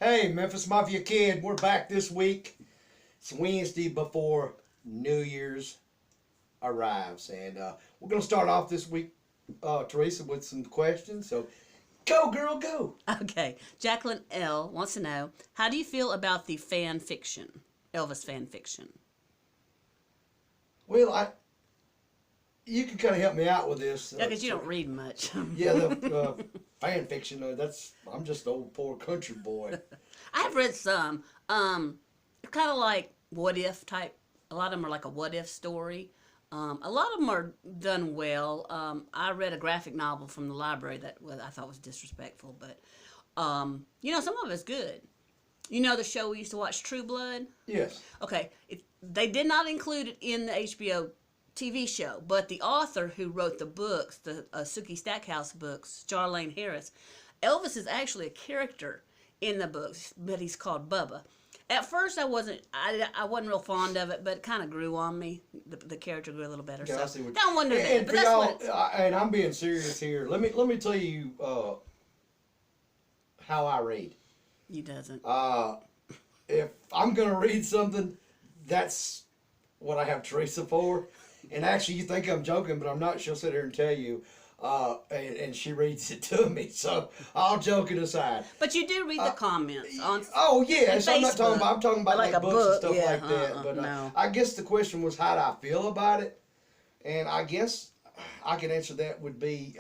Hey, Memphis Mafia Kid, we're back this week. It's Wednesday before New Year's arrives, and we're going to start off this week, Teresa, with some questions. So, go, girl, go. Okay. Jacqueline L. wants to know, how do you feel about the fan fiction, Elvis fan fiction? Well, you can kind of help me out with this. Yeah, because you don't read much. Yeah, the fan fiction. I'm just an old poor country boy. I've read some. Kind of like what if type. A lot of them are like a what if story. A lot of them are done well. I read a graphic novel from the library that I thought was disrespectful, but some of it's good. You know the show we used to watch, True Blood? Yes. Okay. They did not include it in the HBO TV show, but the author who wrote the books, the Sookie Stackhouse books, Charlene Harris, Elvis is actually a character in the books, but he's called Bubba. At first, I wasn't real fond of it, but it kind of grew on me. The character grew a little better. Yeah, so I see what don't wonder that. And But for that's y'all, what and I'm being serious here. Let me tell you how I read. he doesn't. If I'm gonna read something, that's what I have Teresa for. And actually, you think I'm joking, but I'm not. She'll sit here and tell you, and she reads it to me. So, all joking aside. But you do read the comments on. Oh yes, on I'm not talking about. I'm talking about like like a books and book, stuff yeah, like that. But no. I guess the question was, how do I feel about it? And I guess I can answer that would be,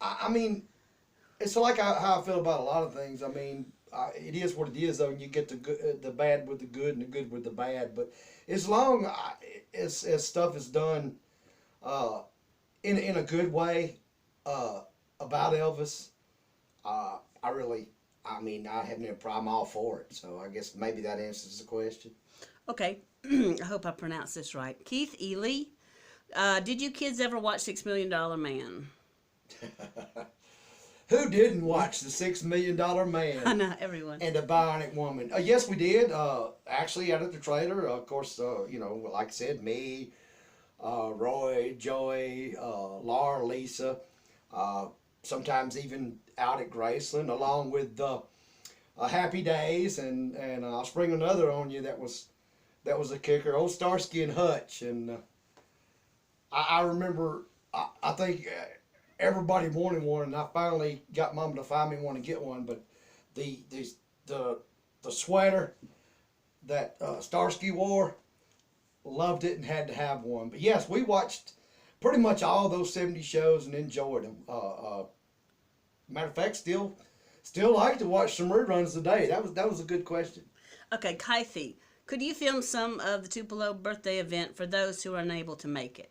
I mean, it's like how I feel about a lot of things. I mean, it is what it is, though. And you get the good, the bad with the good, and the good with the bad. But as long as stuff is done in a good way about Elvis, I have no problem. I'm all for it. So I guess maybe that answers the question. Okay, I hope I pronounced this right. Keith Ely, did you kids ever watch $6 Million Man? Who didn't watch the $6 Million Man? I know, everyone. And the Bionic Woman. Yes, we did. Actually, out at the trailer, of course, like I said, me, Roy, Joey, Laura, Lisa, sometimes even out at Graceland, along with Happy Days, and I'll spring another on you that was a kicker, old Starsky and Hutch. And I remember, I think everybody wanted one, and I finally got Mom to find me one and get one. But the sweater that Starsky wore, loved it and had to have one. But yes, we watched pretty much all those 70 shows and enjoyed them. Matter of fact, still like to watch some reruns today. That was a good question. Okay, Kathy, could you film some of the Tupelo birthday event for those who are unable to make it?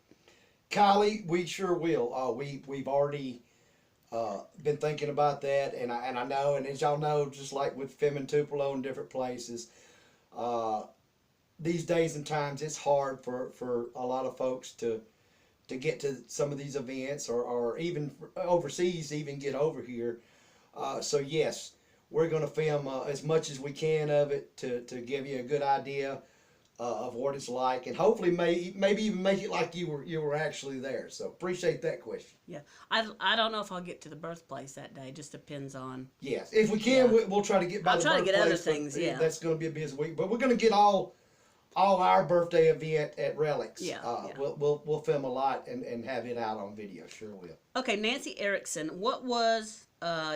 Kylie, we sure will. We've already been thinking about that, and I know, and as y'all know, just like with filming Tupelo in different places, these days and times it's hard for a lot of folks to get to some of these events, or even overseas, even get over here. So yes, we're going to film as much as we can of it to give you a good idea of what it's like, and hopefully maybe even make it like you were actually there. So appreciate that question. Yeah, I don't know if I'll get to the birthplace that day. It just depends on. Yes, if we can, Yeah. we'll try to get by I'll the try to get other birthplace, but things, yeah. That's going to be a busy week, but we're going to get all our birthday event at Relics. Yeah, yeah. We'll film a lot and have it out on video. Sure will. Okay, Nancy Erickson, what was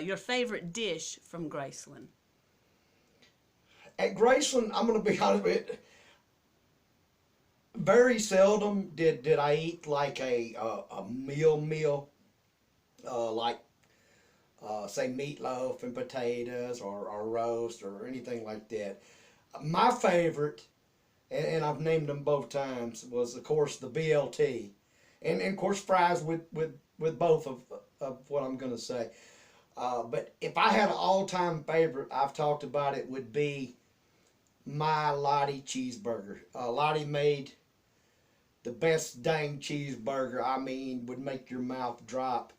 your favorite dish from Graceland? At Graceland, I'm going to be honest with you, very seldom did I eat like a meal, like say meatloaf and potatoes or roast or anything like that. My favorite, and I've named them both times, was of course the BLT, and of course fries with both of what I'm going to say. But if I had an all-time favorite, I've talked about it, would be my Lottie cheeseburger. Lottie made the best dang cheeseburger. I mean, would make your mouth drop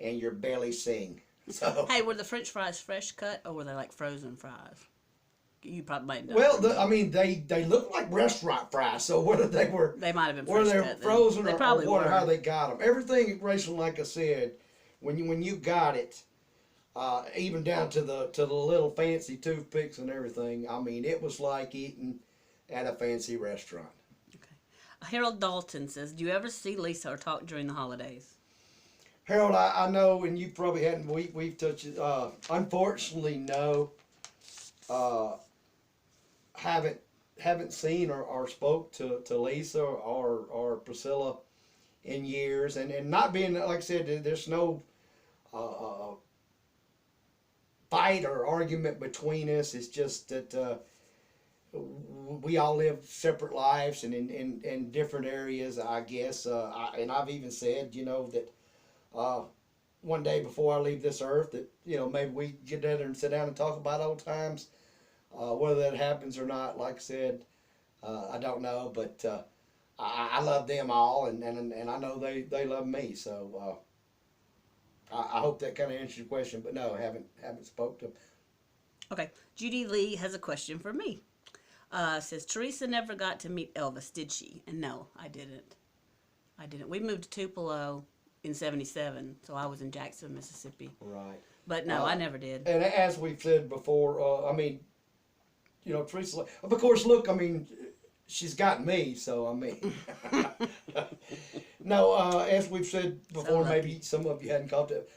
and your belly sing. So, Hey, were the French fries fresh cut, or were they like frozen fries? You probably might know. well, they look like restaurant fries. So whether they were They might have been whether fresh they're cut. frozen They or probably what, were. how they got them. Everything at Graceland, like I said, when you got it, even down to the little fancy toothpicks and everything. I mean, it was like eating at a fancy restaurant. Okay. Harold Dalton says, "Do you ever see Lisa or talk during the holidays?" Harold, I know, and you probably hadn't. We've touched it. Unfortunately, no. Haven't seen or spoke to Lisa or Priscilla in years, and not being, like I said, there's no fight or argument between us. It's just that we all live separate lives and in different areas, I guess. And I've even said, that one day before I leave this earth, that maybe we get together and sit down and talk about old times. Whether that happens or not, like I said, I don't know, but I love them all, and I know they love me. So I hope that kind of answers your question. But no, haven't spoke to them. Okay. Judy Lee has a question for me. Says, Teresa never got to meet Elvis, did she? And no, I didn't. We moved to Tupelo in '77, so I was in Jackson, Mississippi. Right. But no, I never did. And as we've said before, I mean, Teresa, of course, look, I mean, she's got me, so I mean. No, as we've said before, So maybe some of you hadn't caught it.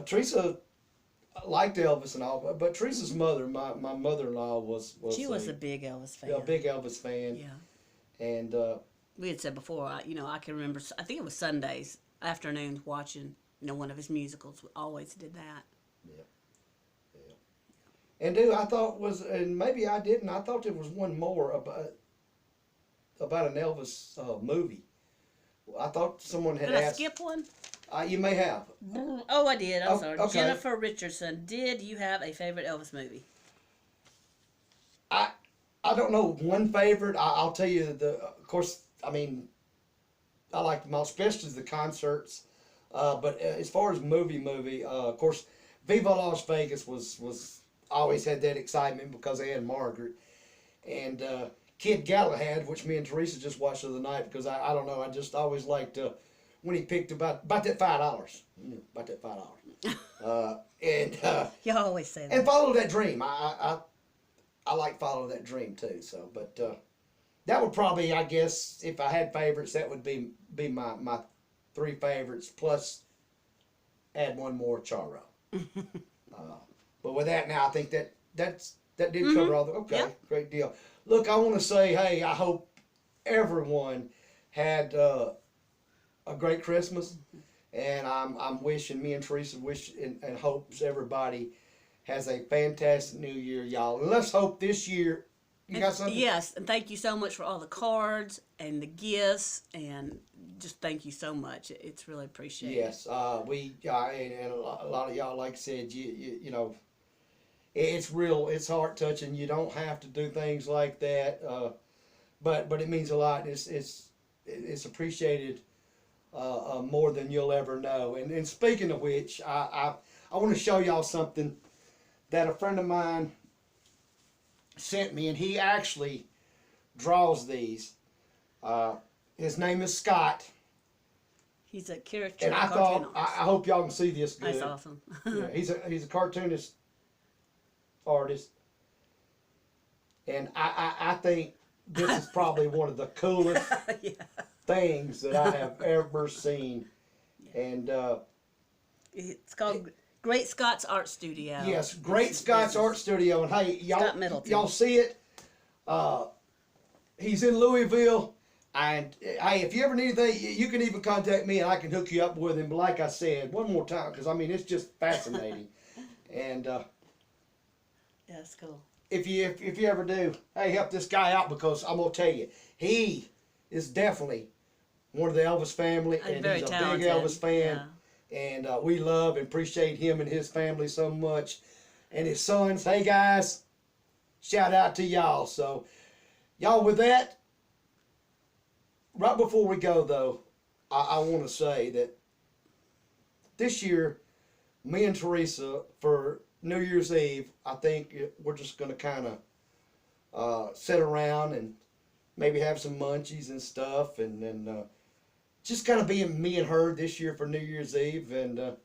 Teresa liked Elvis and all, but Teresa's mother, my mother-in-law, was She was a big Elvis fan. a big Elvis fan. Yeah. And We had said before, I can remember, I think it was Sundays afternoons watching, one of his musicals. We always did that. yeah. And dude, I thought was, and maybe I didn't. I thought there was one more about an Elvis movie. I thought someone had Did I asked. skip one? You may have. Oh, I did. I'm sorry. Okay. Jennifer Richardson, did you have a favorite Elvis movie? I don't know one favorite. I'll tell you of course, I mean, I like them all, especially the concerts. But as far as movie, of course, Viva Las Vegas was always had that excitement because they had Margaret. And Kid Galahad, which me and Teresa just watched the other night, because I don't know, I just always liked when he picked about that $5. About that $5. And You always say that. and Follow That Dream. I like Follow That Dream too. So, but that would probably, I guess, if I had favorites, that would be my three favorites, plus add one more, Charo. But with that now, I think that did cover all the. Okay, Yeah. Great deal. Look, I want to say, hey, I hope everyone had a great Christmas, and I'm wishing, me and Teresa wish and hopes everybody has a fantastic New Year, y'all. And let's hope this year. You got something? Yes, and thank you so much for all the cards and the gifts, and just thank you so much. It's really appreciated. Yes, we and a lot of y'all, like I said, you know, it's real. It's heart touching. You don't have to do things like that, but it means a lot. It's appreciated more than you'll ever know. And speaking of which, I want to show y'all something that a friend of mine sent me, and he actually draws these. His name is Scott. He's a character. And I thought, I hope y'all can see this good. That's awesome. Yeah, he's a cartoonist artist, and I think this is probably one of the coolest Yeah. things that I have ever seen. And It's called Great Scott's Art Studio. yes, Great Scott's Art Studio, and hey, Scott Middleton. y'all see it. He's in Louisville. And hey, if you ever need anything, you can even contact me, and I can hook you up with him. But like I said, one more time, because I mean, it's just fascinating. And Yeah, that's cool. if you ever do, hey, help this guy out, because I'm gonna tell you, he is definitely one of the Elvis family, and very he's a talented. big Elvis fan. Yeah. And we love and appreciate him and his family so much, and his sons. Hey guys, shout out to y'all. So, y'all, with that. Right before we go, though, I want to say that this year, me and Teresa, for New Year's Eve, I think we're just going to kind of sit around and maybe have some munchies and stuff, and just kind of being me and her this year for New Year's Eve. And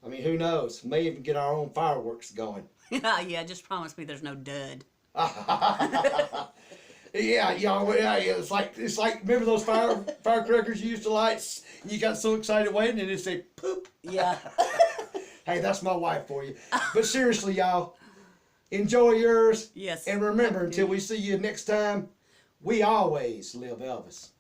I mean, who knows? May even get our own fireworks going. Yeah, just promise me there's no dud. Yeah, yeah, it's like remember those firecrackers you used to light? You got so excited waiting and it say poop. Yeah. Hey, that's my wife for you. But seriously, y'all, enjoy yours. Yes. And remember, until we see you next time, we always live Elvis.